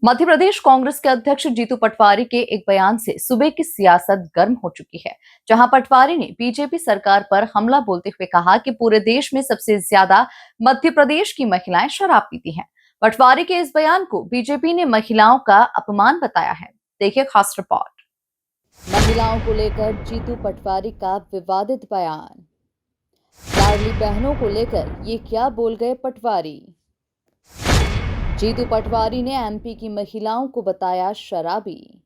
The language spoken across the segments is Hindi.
मध्य प्रदेश कांग्रेस के अध्यक्ष जीतू पटवारी के एक बयान से सूबे की सियासत गर्म हो चुकी है, जहां पटवारी ने बीजेपी सरकार पर हमला बोलते हुए कहा कि पूरे देश में सबसे ज्यादा मध्य प्रदेश की महिलाएं शराब पीती हैं। पटवारी के इस बयान को बीजेपी ने महिलाओं का अपमान बताया है। देखिए खास रिपोर्ट। महिलाओं को लेकर जीतू पटवारी का विवादित बयान। लाडली बहनों को लेकर ये क्या बोल गए पटवारी। जीतू पटवारी ने एमपी की महिलाओं को बताया शराबी।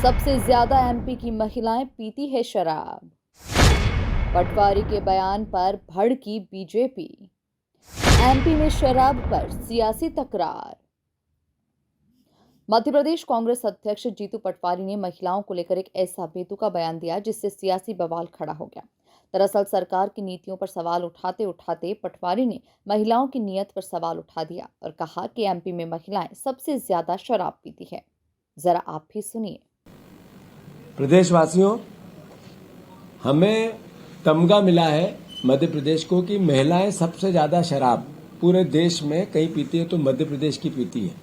सबसे ज्यादा एमपी की महिलाएं पीती है शराब। पटवारी के बयान पर भड़की बीजेपी। एमपी में शराब पर सियासी तकरार। मध्य प्रदेश कांग्रेस अध्यक्ष जीतू पटवारी ने महिलाओं को लेकर एक ऐसा बेतुका बयान दिया जिससे सियासी बवाल खड़ा हो गया। दरअसल सरकार की नीतियों पर सवाल उठाते उठाते पटवारी ने महिलाओं की नीयत पर सवाल उठा दिया और कहा कि एमपी में महिलाएं सबसे ज्यादा शराब पीती है। जरा आप भी सुनिए। प्रदेशवासियों, हमें तमगा मिला है मध्य प्रदेश को कि महिलाएं सबसे ज्यादा शराब पूरे देश में कहीं पीती है तो मध्य प्रदेश की पीती है।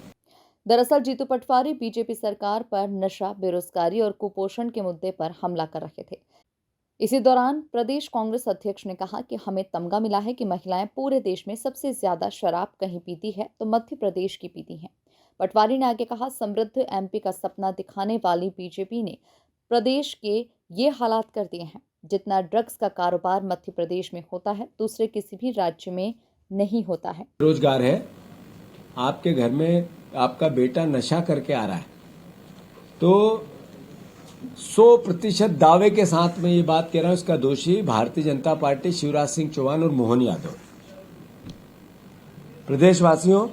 दरअसल जीतू पटवारी बीजेपी सरकार पर नशा, बेरोजगारी और कुपोषण के मुद्दे पर हमला कर रहे थे। इसी दौरान प्रदेश कांग्रेस अध्यक्ष ने कहा कि हमें तमगा मिला है कि महिलाएं पूरे देश में सबसे ज्यादा शराब कहीं पीती है तो मध्य प्रदेश की पीती हैं। पटवारी ने आगे कहा, समृद्ध एमपी का सपना दिखाने वाली बीजेपी ने प्रदेश के ये हालात कर दिए हैं। जितना ड्रग्स का कारोबार मध्य प्रदेश में होता है दूसरे किसी भी राज्य में नहीं होता है। रोजगार है, आपके घर में आपका बेटा नशा करके आ रहा है तो 100% दावे के साथ मैं ये बात कह रहा हूं, इसका दोषी भारतीय जनता पार्टी, शिवराज सिंह चौहान और मोहन यादव। प्रदेशवासियों,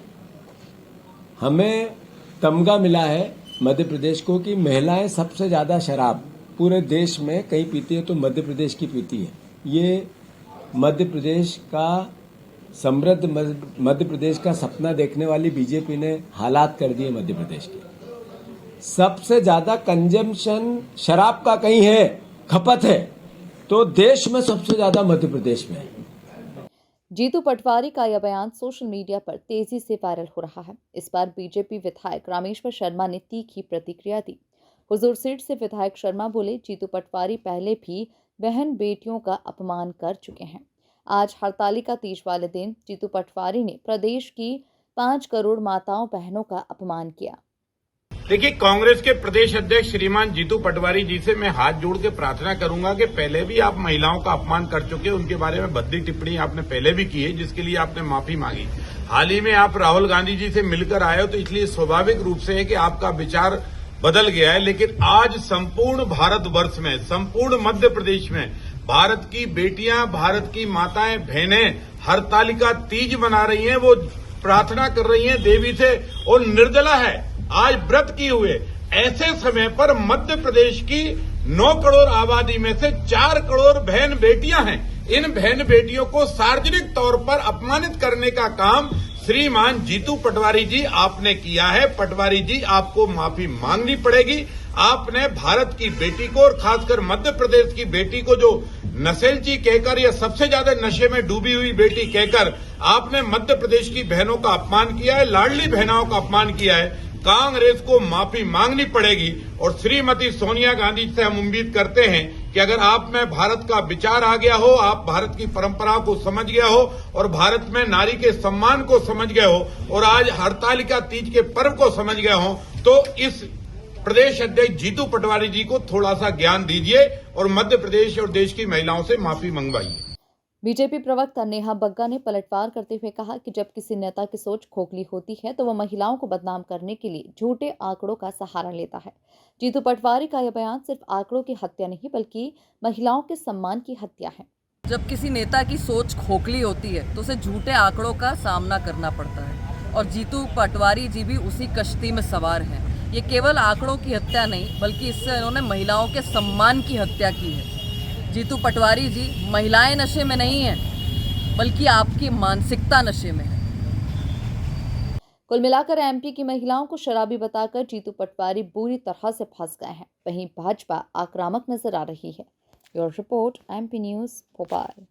हमें तमगा मिला है मध्य प्रदेश को कि महिलाएं सबसे ज्यादा शराब पूरे देश में कहीं पीती है तो मध्य प्रदेश की पीती है। ये मध्य प्रदेश का समृद्ध मध्य प्रदेश का सपना देखने वाली बीजेपी ने हालात कर दिए मध्य प्रदेश के। सबसे ज्यादा कंजम्पशन शराब का कहीं है, खपत है, तो देश में सबसे ज्यादा मध्य प्रदेश में है। जीतू पटवारी का यह बयान सोशल मीडिया पर तेजी से वायरल हो रहा है। इस बार बीजेपी विधायक रामेश्वर शर्मा ने तीखी प्रतिक्रिया दी। हुजूर सीट से विधायक शर्मा बोले, जीतू पटवारी पहले भी बहन बेटियों का अपमान कर चुके हैं। आज हड़तालिका तीज वाले दिन जीतू पटवारी ने प्रदेश की 5 करोड़ माताओं बहनों का अपमान किया। देखिए, कांग्रेस के प्रदेश अध्यक्ष श्रीमान जीतू पटवारी जी से मैं हाथ जोड़ के प्रार्थना करूंगा कि पहले भी आप महिलाओं का अपमान कर चुके, उनके बारे में भद्दी टिप्पणी आपने पहले भी की है, जिसके लिए आपने माफी मांगी। हाल ही में आप राहुल गांधी जी से मिलकर आए हो, तो इसलिए स्वाभाविक रूप से है कि आपका विचार बदल गया है। लेकिन आज संपूर्ण भारतवर्ष में, संपूर्ण मध्य प्रदेश में भारत की बेटियां, भारत की माताएं, बहनें हरतालिका तीज मना रही हैं, वो प्रार्थना कर रही हैं देवी से और निर्जला है, आज व्रत किए हुए। ऐसे समय पर मध्य प्रदेश की 9 करोड़ आबादी में से 4 करोड़ बहन बेटियां हैं। इन बहन बेटियों को सार्वजनिक तौर पर अपमानित करने का काम श्रीमान जीतू पटवारी जी आपने किया है। पटवारी जी, आपको माफी मांगनी पड़ेगी। आपने भारत की बेटी को और खासकर मध्य प्रदेश की बेटी को जो नशेलची कहकर या सबसे ज्यादा नशे में डूबी हुई बेटी कहकर आपने मध्य प्रदेश की बहनों का अपमान किया है, लाडली बहनों का अपमान किया है। कांग्रेस को माफी मांगनी पड़ेगी और श्रीमती सोनिया गांधी से हम उम्मीद करते हैं कि अगर आप में भारत का विचार आ गया हो, आप भारत की परंपरा को समझ गया हो और भारत में नारी के सम्मान को समझ गए हो और आज हरतालिका तीज के पर्व को समझ गए हो, तो इस प्रदेश अध्यक्ष जीतू पटवारी जी को थोड़ा सा ज्ञान दीजिए और मध्य प्रदेश और देश की महिलाओं से माफी मंगवाइए। बीजेपी प्रवक्ता नेहा बग्गा ने पलटवार करते हुए कहा कि जब किसी नेता की सोच खोखली होती है तो वह महिलाओं को बदनाम करने के लिए झूठे आंकड़ों का सहारा लेता है। जीतू पटवारी का यह बयान सिर्फ आंकड़ों की हत्या नहीं बल्कि महिलाओं के सम्मान की हत्या है। जब किसी नेता की सोच खोखली होती है तो उसे झूठे आंकड़ों का सामना करना पड़ता है और जीतू पटवारी जी भी उसी कश्ती में सवार हैं। ये केवल आंकड़ों की हत्या नहीं बल्कि इससे इन्होंने महिलाओं के सम्मान की हत्या की है। जीतू पटवारी जी, महिलाएं नशे में नहीं हैं बल्कि आपकी मानसिकता नशे में है। कुल मिलाकर एमपी की महिलाओं को शराबी बताकर जीतू पटवारी बुरी तरह से फंस गए हैं। वहीं भाजपा आक्रामक नजर आ रही है। Bureau report, MP news, Bhopal.